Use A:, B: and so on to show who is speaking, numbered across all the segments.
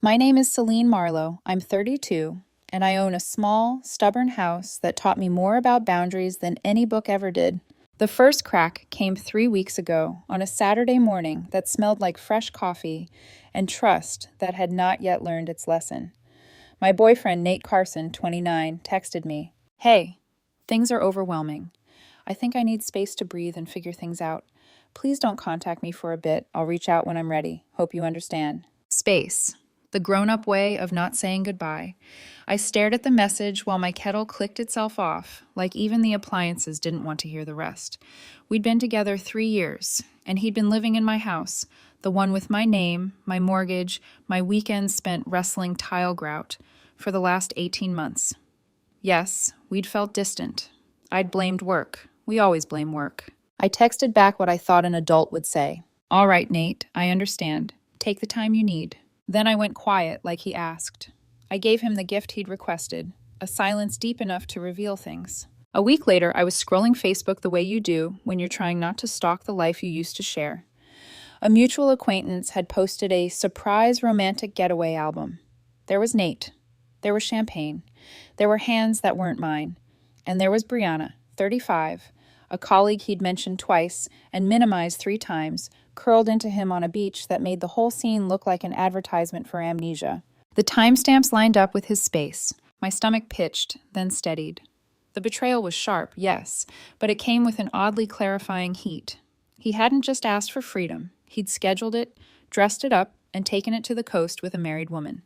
A: My name is Celine Marlowe. I'm 32, and I own a small, stubborn house that taught me more about boundaries than any book ever did. The first crack came 3 weeks ago on a Saturday morning that smelled like fresh coffee and trust that had not yet learned its lesson. My boyfriend, Nate Carson, 29, texted me, "Hey, things are overwhelming. I think I need space to breathe and figure things out. Please don't contact me for a bit. I'll reach out when I'm ready. Hope you understand." Space. The grown-up way of not saying goodbye. I stared at the message while my kettle clicked itself off, like even the appliances didn't want to hear the rest. We'd been together 3 years, and he'd been living in my house, the one with my name, my mortgage, my weekends spent wrestling tile grout, for the last 18 months. Yes, we'd felt distant. I'd blamed work. We always blame work. I texted back what I thought an adult would say. "All right, Nate, I understand. Take the time you need." Then I went quiet like he asked. I gave him the gift he'd requested, a silence deep enough to reveal things. A week later, I was scrolling Facebook the way you do when you're trying not to stalk the life you used to share. A mutual acquaintance had posted a surprise romantic getaway album. There was Nate. There was champagne. There were hands that weren't mine. And there was Brianna, 35, a colleague he'd mentioned twice and minimized 3 times, curled into him on a beach that made the whole scene look like an advertisement for amnesia. The timestamps lined up with his space. My stomach pitched, then steadied. The betrayal was sharp, yes, but it came with an oddly clarifying heat. He hadn't just asked for freedom. He'd scheduled it, dressed it up, and taken it to the coast with a married woman.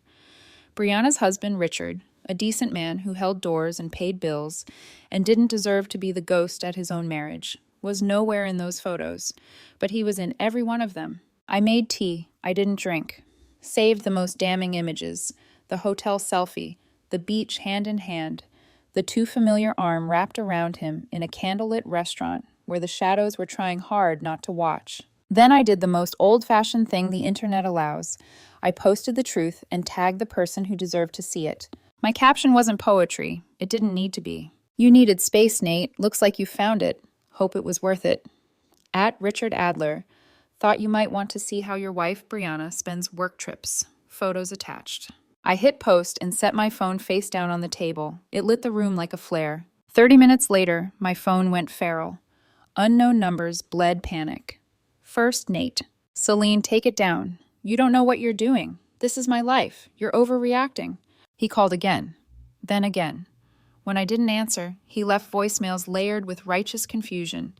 A: Brianna's husband, Richard, a decent man who held doors and paid bills and didn't deserve to be the ghost at his own marriage, was nowhere in those photos, but he was in every one of them. I made tea. I didn't drink. Saved the most damning images, the hotel selfie, the beach hand in hand, the too familiar arm wrapped around him in a candlelit restaurant where the shadows were trying hard not to watch. Then I did the most old-fashioned thing the internet allows. I posted the truth and tagged the person who deserved to see it. My caption wasn't poetry. It didn't need to be. "You needed space, Nate. Looks like you found it. Hope it was worth it." At Richard Adler, thought you might want to see how your wife, Brianna, spends work trips. Photos attached. I hit post and set my phone face down on the table. It lit the room like a flare. 30 minutes later, my phone went feral. Unknown numbers bled panic. First, Nate. "Celine, take it down. You don't know what you're doing. This is my life. You're overreacting." He called again. Then again. When I didn't answer, he left voicemails layered with righteous confusion,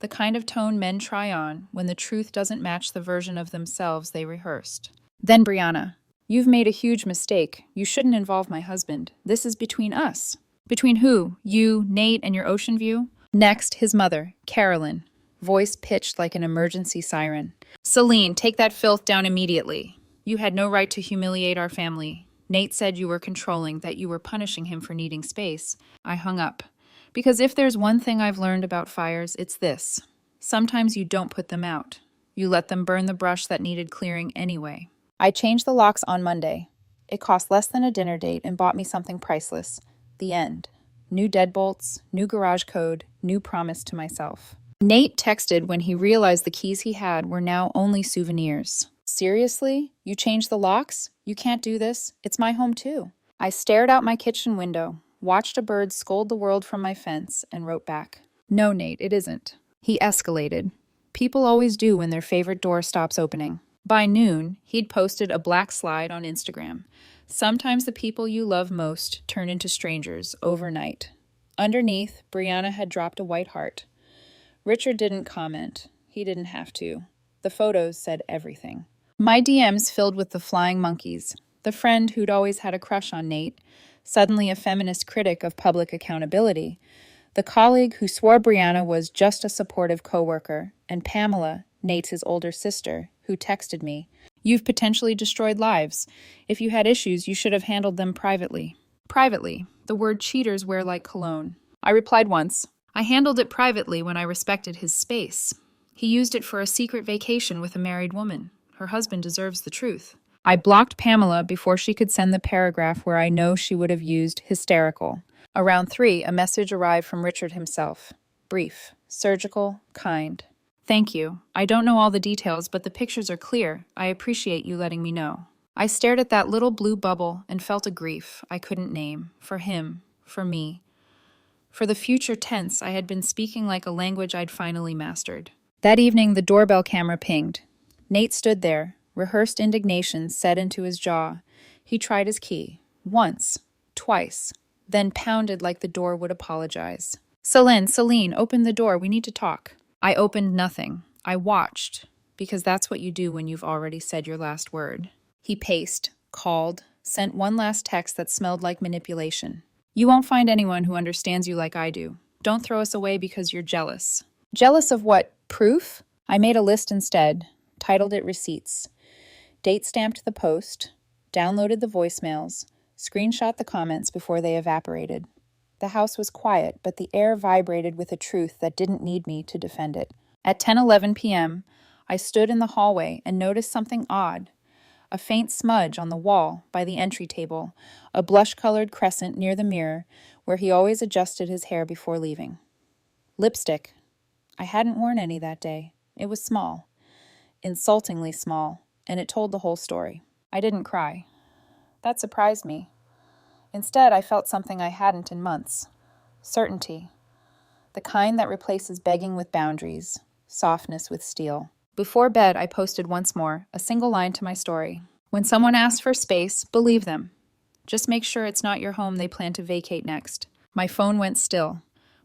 A: the kind of tone men try on when the truth doesn't match the version of themselves they rehearsed. Then Brianna. "You've made a huge mistake. You shouldn't involve my husband. This is between us." "Between who? You, Nate, and your ocean view?" Next, his mother, Carolyn, voice pitched like an emergency siren. "Celine, take that filth down immediately. You had no right to humiliate our family. Nate said you were controlling, that you were punishing him for needing space." I hung up. Because if there's one thing I've learned about fires, it's this. Sometimes you don't put them out. You let them burn the brush that needed clearing anyway. I changed the locks on Monday. It cost less than a dinner date and bought me something priceless. The end. New deadbolts, new garage code, new promise to myself. Nate texted when he realized the keys he had were now only souvenirs. "Seriously? You changed the locks? You can't do this. It's my home too." I stared out my kitchen window, watched a bird scold the world from my fence, and wrote back, "No, Nate, it isn't." He escalated. People always do when their favorite door stops opening. By noon, he'd posted a black slide on Instagram. Sometimes the people you love most turn into strangers overnight. Underneath, Brianna had dropped a white heart. Richard didn't comment. He didn't have to. The photos said everything. My DMs filled with the flying monkeys, the friend who'd always had a crush on Nate, suddenly a feminist critic of public accountability, the colleague who swore Brianna was just a supportive coworker, and Pamela, Nate's older sister, who texted me, "You've potentially destroyed lives. If you had issues, you should have handled them privately." Privately. The word cheaters wear like cologne. I replied once. I handled it privately when I respected his space. He used it for a secret vacation with a married woman. Her husband deserves the truth. I blocked Pamela before she could send the paragraph where I know she would have used hysterical. Around 3, a message arrived from Richard himself. Brief, surgical, kind. "Thank you. I don't know all the details, but the pictures are clear. I appreciate you letting me know." I stared at that little blue bubble and felt a grief I couldn't name. For him, for me, for the future tense I had been speaking like a language I'd finally mastered. That evening, the doorbell camera pinged. Nate stood there, rehearsed indignation set into his jaw. He tried his key. Once. Twice. Then pounded like the door would apologize. Celine, open the door. We need to talk. I opened nothing. I watched, because that's what you do when you've already said your last word. He paced, called, sent one last text that smelled like manipulation. You won't find anyone who understands you like I do. Don't throw us away because you're jealous. Jealous of what? Proof? I made a list instead, titled it Receipts. Date stamped the post, downloaded the voicemails, screenshot the comments before they evaporated. The house was quiet, but the air vibrated with a truth that didn't need me to defend it. At 10:11 p.m., I stood in the hallway and noticed something odd. A faint smudge on the wall by the entry table, a blush-colored crescent near the mirror where he always adjusted his hair before leaving. Lipstick. I hadn't worn any that day. It was small, insultingly small, and it told the whole story. I didn't cry. That surprised me. Instead, I felt something I hadn't in months. Certainty. The kind that replaces begging with boundaries, softness with steel. Before bed, I posted once more, a single line to my story. When someone asks for space, believe them. Just make sure it's not your home they plan to vacate next. My phone went still.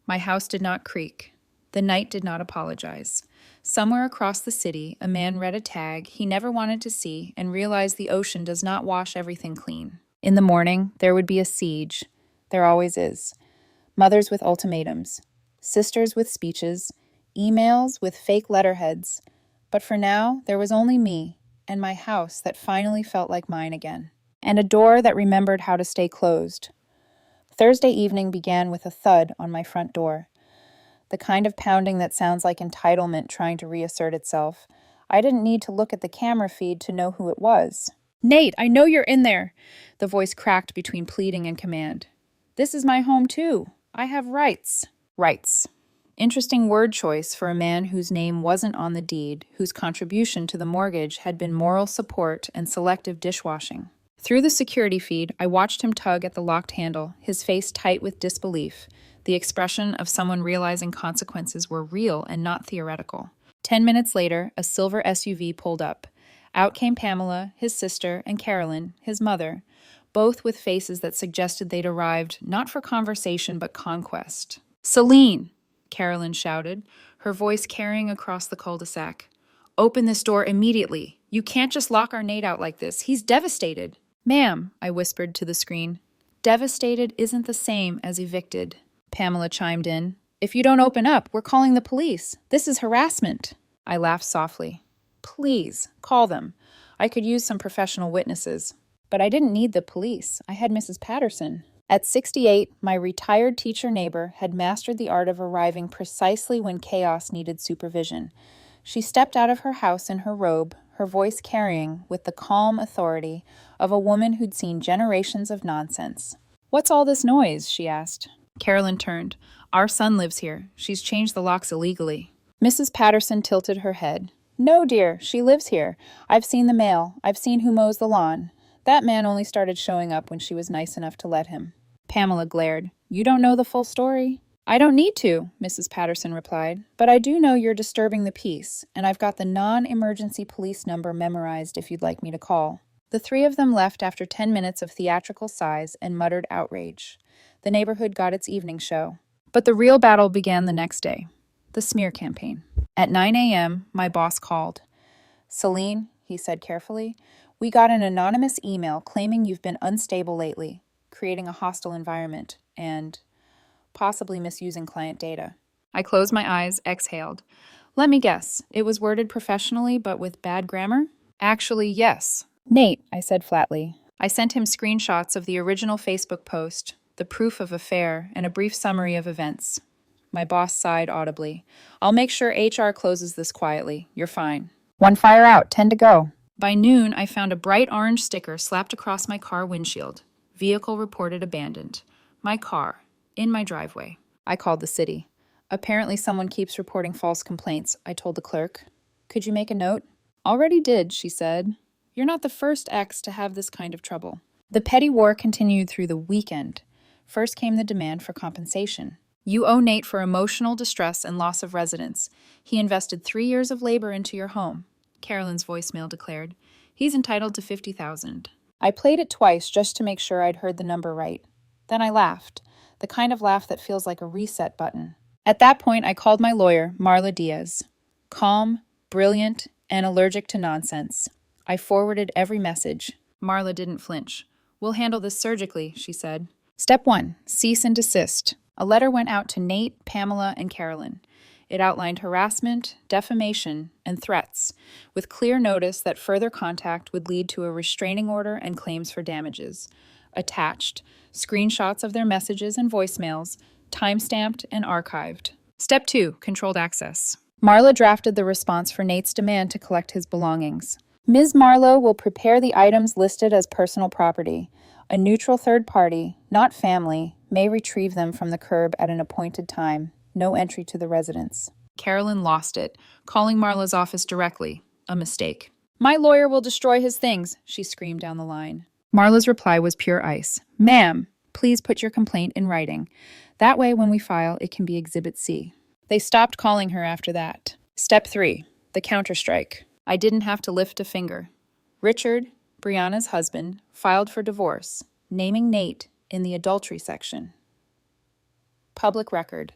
A: My house did not creak. The night did not apologize. Somewhere across the city, a man read a tag he never wanted to see and realized the ocean does not wash everything clean. In the morning, there would be a siege. There always is. Mothers with ultimatums. Sisters with speeches. Emails with fake letterheads. But for now, there was only me and my house that finally felt like mine again. And a door that remembered how to stay closed. Thursday evening began with a thud on my front door. The kind of pounding that sounds like entitlement trying to reassert itself. I didn't need to look at the camera feed to know who it was. Nate, I know you're in there. The voice cracked between pleading and command. This is my home too. I have rights. Rights. Interesting word choice for a man whose name wasn't on the deed, whose contribution to the mortgage had been moral support and selective dishwashing. Through the security feed, I watched him tug at the locked handle, his face tight with disbelief, the expression of someone realizing consequences were real and not theoretical. 10 minutes later, a silver SUV pulled up. Out came Pamela, his sister, and Carolyn, his mother, both with faces that suggested they'd arrived not for conversation but conquest. Celine! Carolyn shouted, her voice carrying across the cul-de-sac. Open this door immediately. You can't just lock our Nate out like this. He's devastated. Ma'am, I whispered to the screen. Devastated isn't the same as evicted. Pamela chimed in. If you don't open up, we're calling the police. This is harassment. I laughed softly. Please, call them. I could use some professional witnesses. But I didn't need the police. I had Mrs. Patterson. At 68, my retired teacher neighbor had mastered the art of arriving precisely when chaos needed supervision. She stepped out of her house in her robe, her voice carrying, with the calm authority, of a woman who'd seen generations of nonsense. What's all this noise? She asked. Carolyn turned. Our son lives here. She's changed the locks illegally. Mrs. Patterson tilted her head. No, dear, she lives here. I've seen the mail. I've seen who mows the lawn. That man only started showing up when she was nice enough to let him. Pamela glared. You don't know the full story? I don't need to, Mrs. Patterson replied, but I do know you're disturbing the peace, and I've got the non-emergency police number memorized if you'd like me to call. The three of them left after 10 minutes of theatrical sighs and muttered outrage. The neighborhood got its evening show. But the real battle began the next day. The smear campaign. At 9 a.m., my boss called. Celine, he said carefully, we got an anonymous email claiming you've been unstable lately, creating a hostile environment, and possibly misusing client data. I closed my eyes, exhaled. Let me guess, it was worded professionally but with bad grammar? Actually, yes. Nate, I said flatly. I sent him screenshots of the original Facebook post, the proof of affair, and a brief summary of events. My boss sighed audibly. I'll make sure HR closes this quietly. You're fine. 1 fire out, 10 to go. By noon, I found a bright orange sticker slapped across my car windshield. Vehicle reported abandoned. My car. In my driveway. I called the city. Apparently someone keeps reporting false complaints, I told the clerk. Could you make a note? Already did, she said. You're not the first ex to have this kind of trouble. The petty war continued through the weekend. First came the demand for compensation. You owe Nate for emotional distress and loss of residence. He invested 3 years of labor into your home, Carolyn's voicemail declared. He's entitled to $50,000. I played it twice just to make sure I'd heard the number right. Then I laughed, the kind of laugh that feels like a reset button. At that point, I called my lawyer, Marla Diaz. Calm, brilliant, and allergic to nonsense. I forwarded every message. Marla didn't flinch. We'll handle this surgically, she said. Step 1, cease and desist. A letter went out to Nate, Pamela, and Carolyn. It outlined harassment, defamation, and threats, with clear notice that further contact would lead to a restraining order and claims for damages. Attached, screenshots of their messages and voicemails, time-stamped and archived. Step 2, controlled access. Marla drafted the response for Nate's demand to collect his belongings. Ms. Marlowe will prepare the items listed as personal property. A neutral third party, not family, may retrieve them from the curb at an appointed time. No entry to the residence. Carolyn lost it, calling Marla's office directly. A mistake. My lawyer will destroy his things, she screamed down the line. Marla's reply was pure ice. Ma'am, please put your complaint in writing. That way, when we file, it can be Exhibit C. They stopped calling her after that. Step 3, the counterstrike. I didn't have to lift a finger. Richard, Brianna's husband, filed for divorce, naming Nate in the adultery section. Public record.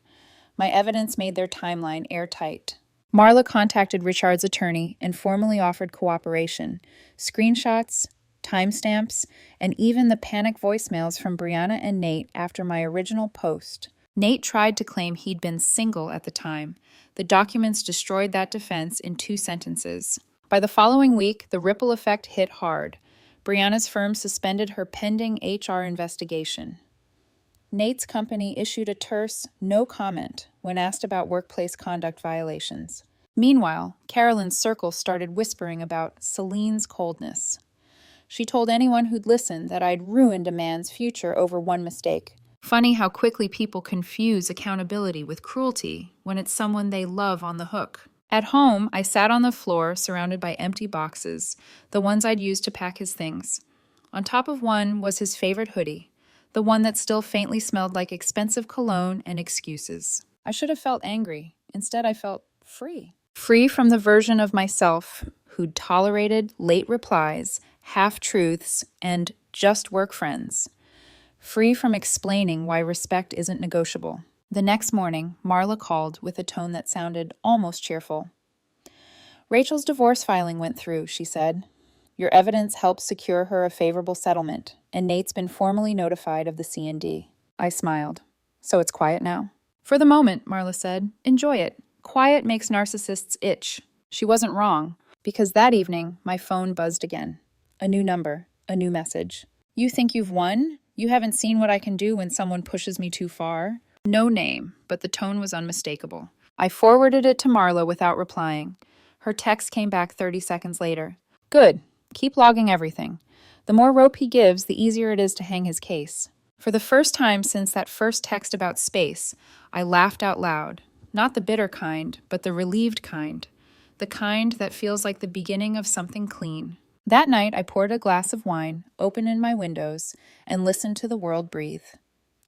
A: My evidence made their timeline airtight. Marla contacted Richard's attorney and formally offered cooperation. Screenshots, timestamps, and even the panic voicemails from Brianna and Nate after my original post. Nate tried to claim he'd been single at the time. The documents destroyed that defense in 2 sentences. By the following week, the ripple effect hit hard. Brianna's firm suspended her pending HR investigation. Nate's company issued a terse no comment when asked about workplace conduct violations. Meanwhile, Carolyn's circle started whispering about Celine's coldness. She told anyone who'd listen that I'd ruined a man's future over one mistake. Funny how quickly people confuse accountability with cruelty when it's someone they love on the hook. At home, I sat on the floor surrounded by empty boxes, the ones I'd used to pack his things. On top of one was his favorite hoodie, the one that still faintly smelled like expensive cologne and excuses. I should have felt angry. Instead, I felt free. Free from the version of myself who'd tolerated late replies, half-truths, and just work friends. Free from explaining why respect isn't negotiable. The next morning, Marla called with a tone that sounded almost cheerful. Rachel's divorce filing went through, she said. Your evidence helped secure her a favorable settlement, and Nate's been formally notified of the C&D. I smiled. So it's quiet now? For the moment, Marla said. Enjoy it. Quiet makes narcissists itch. She wasn't wrong, because that evening, my phone buzzed again. A new number, a new message. You think you've won? You haven't seen what I can do when someone pushes me too far? No name, but the tone was unmistakable. I forwarded it to Marla without replying. Her text came back 30 seconds later. Good. Keep logging everything. The more rope he gives, the easier it is to hang his case. For the first time since that first text about space, I laughed out loud. Not the bitter kind, but the relieved kind. The kind that feels like the beginning of something clean. That night, I poured a glass of wine, opened in my windows, and listened to the world breathe.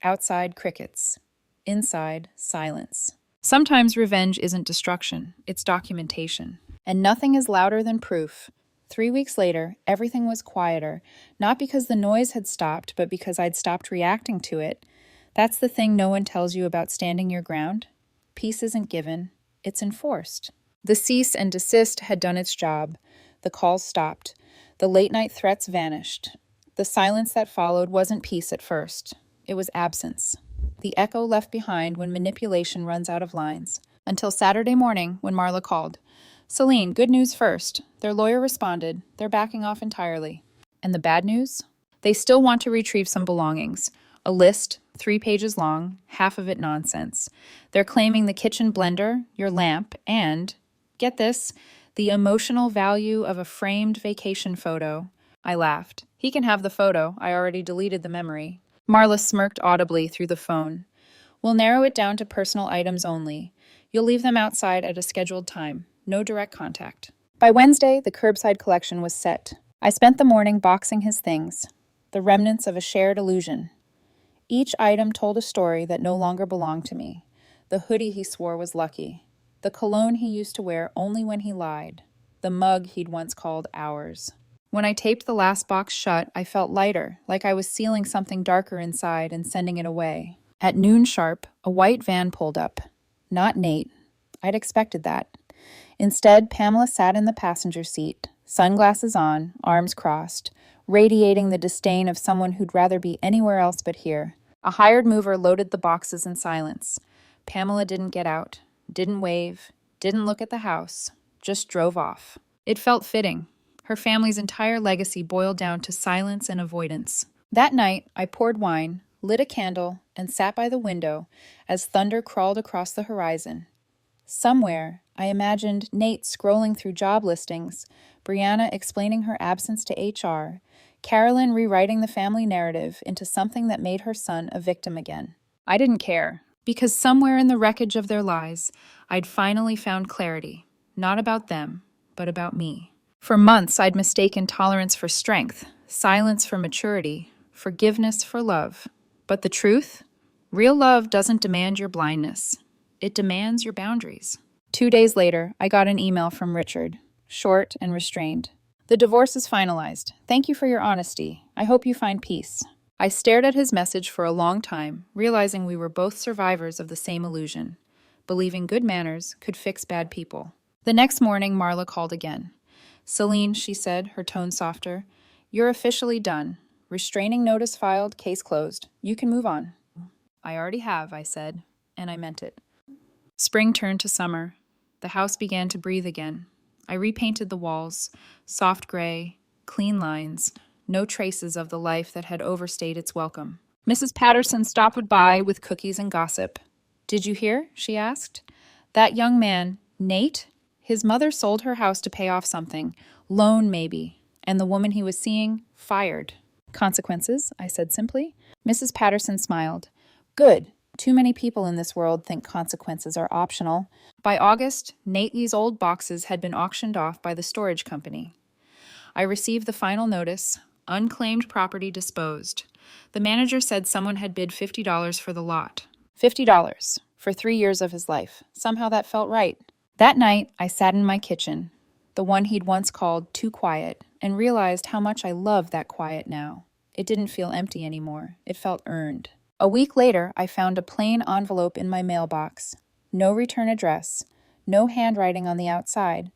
A: Outside, crickets. Inside, silence. Sometimes revenge isn't destruction, it's documentation. And nothing is louder than proof. 3 weeks later, everything was quieter, not because the noise had stopped, but because I'd stopped reacting to it. That's the thing no one tells you about standing your ground. Peace isn't given, it's enforced. The cease and desist had done its job. The calls stopped. The late-night threats vanished. The silence that followed wasn't peace at first. It was absence. The echo left behind when manipulation runs out of lines. Until Saturday morning when Marla called. Celine, good news first. Their lawyer responded. They're backing off entirely. And the bad news? They still want to retrieve some belongings. A list, 3 pages long, half of it nonsense. They're claiming the kitchen blender, your lamp, and, get this, the emotional value of a framed vacation photo. I laughed. He can have the photo. I already deleted the memory. Marla smirked audibly through the phone. We'll narrow it down to personal items only. You'll leave them outside at a scheduled time. No direct contact. By Wednesday, the curbside collection was set. I spent the morning boxing his things, the remnants of a shared illusion. Each item told a story that no longer belonged to me. The hoodie he swore was lucky. The cologne he used to wear only when he lied. The mug he'd once called ours. When I taped the last box shut, I felt lighter, like I was sealing something darker inside and sending it away. At noon sharp, a white van pulled up. Not Nate. I'd expected that. Instead, Pamela sat in the passenger seat, sunglasses on, arms crossed, radiating the disdain of someone who'd rather be anywhere else but here. A hired mover loaded the boxes in silence. Pamela didn't get out, didn't wave, didn't look at the house, just drove off. It felt fitting. Her family's entire legacy boiled down to silence and avoidance. That night, I poured wine, lit a candle, and sat by the window as thunder crawled across the horizon. Somewhere, I imagined Nate scrolling through job listings, Brianna explaining her absence to HR, Carolyn rewriting the family narrative into something that made her son a victim again. I didn't care, because somewhere in the wreckage of their lies, I'd finally found clarity, not about them, but about me. For months, I'd mistaken tolerance for strength, silence for maturity, forgiveness for love. But the truth? Real love doesn't demand your blindness. It demands your boundaries. 2 days later, I got an email from Richard, short and restrained. The divorce is finalized. Thank you for your honesty. I hope you find peace. I stared at his message for a long time, realizing we were both survivors of the same illusion, believing good manners could fix bad people. The next morning, Marla called again. Celine, she said, her tone softer, you're officially done. Restraining notice filed, case closed. You can move on. I already have, I said, and I meant it. Spring turned to summer. The house began to breathe again. I repainted the walls, soft gray, clean lines, no traces of the life that had overstayed its welcome. Mrs. Patterson stopped by with cookies and gossip. Did you hear? She asked. That young man, Nate, his mother sold her house to pay off something, loan maybe, and the woman he was seeing, fired. Consequences, I said simply. Mrs. Patterson smiled. Good. Too many people in this world think consequences are optional. By August, Nate's old boxes had been auctioned off by the storage company. I received the final notice, unclaimed property disposed. The manager said someone had bid $50 for the lot. $50 for 3 years of his life. Somehow that felt right. That night, I sat in my kitchen, the one he'd once called too quiet, and realized how much I loved that quiet now. It didn't feel empty anymore. It felt earned. A week later, I found a plain envelope in my mailbox. No return address. No handwriting on the outside.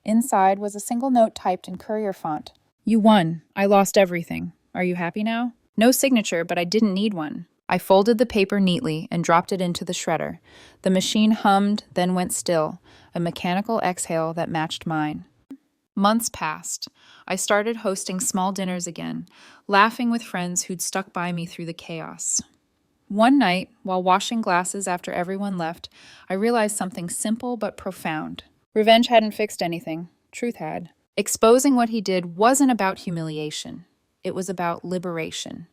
A: Inside was a single note typed in courier font. You won. I lost everything. Are you happy now? No signature, but I didn't need one. I folded the paper neatly and dropped it into the shredder. The machine hummed, then went still, a mechanical exhale that matched mine. Months passed. I started hosting small dinners again, laughing with friends who'd stuck by me through the chaos. One night, while washing glasses after everyone left, I realized something simple but profound. Revenge hadn't fixed anything. Truth had. Exposing what he did wasn't about humiliation. It was about liberation.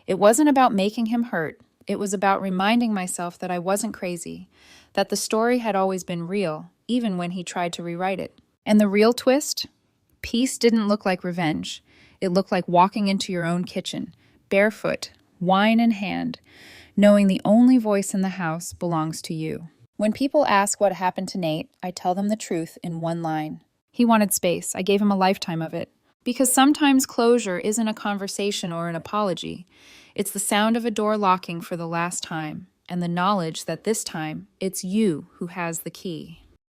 A: It wasn't about making him hurt. It was about reminding myself that I wasn't crazy, that the story had always been real, even when he tried to rewrite it. And the real twist? Peace didn't look like revenge. It looked like walking into your own kitchen, barefoot, wine in hand, knowing the only voice in the house belongs to you. When people ask what happened to Nate, I tell them the truth in one line. He wanted space. I gave him a lifetime of it. Because sometimes closure isn't a conversation or an apology. It's the sound of a door locking for the last time, and the knowledge that this time it's you who has the key.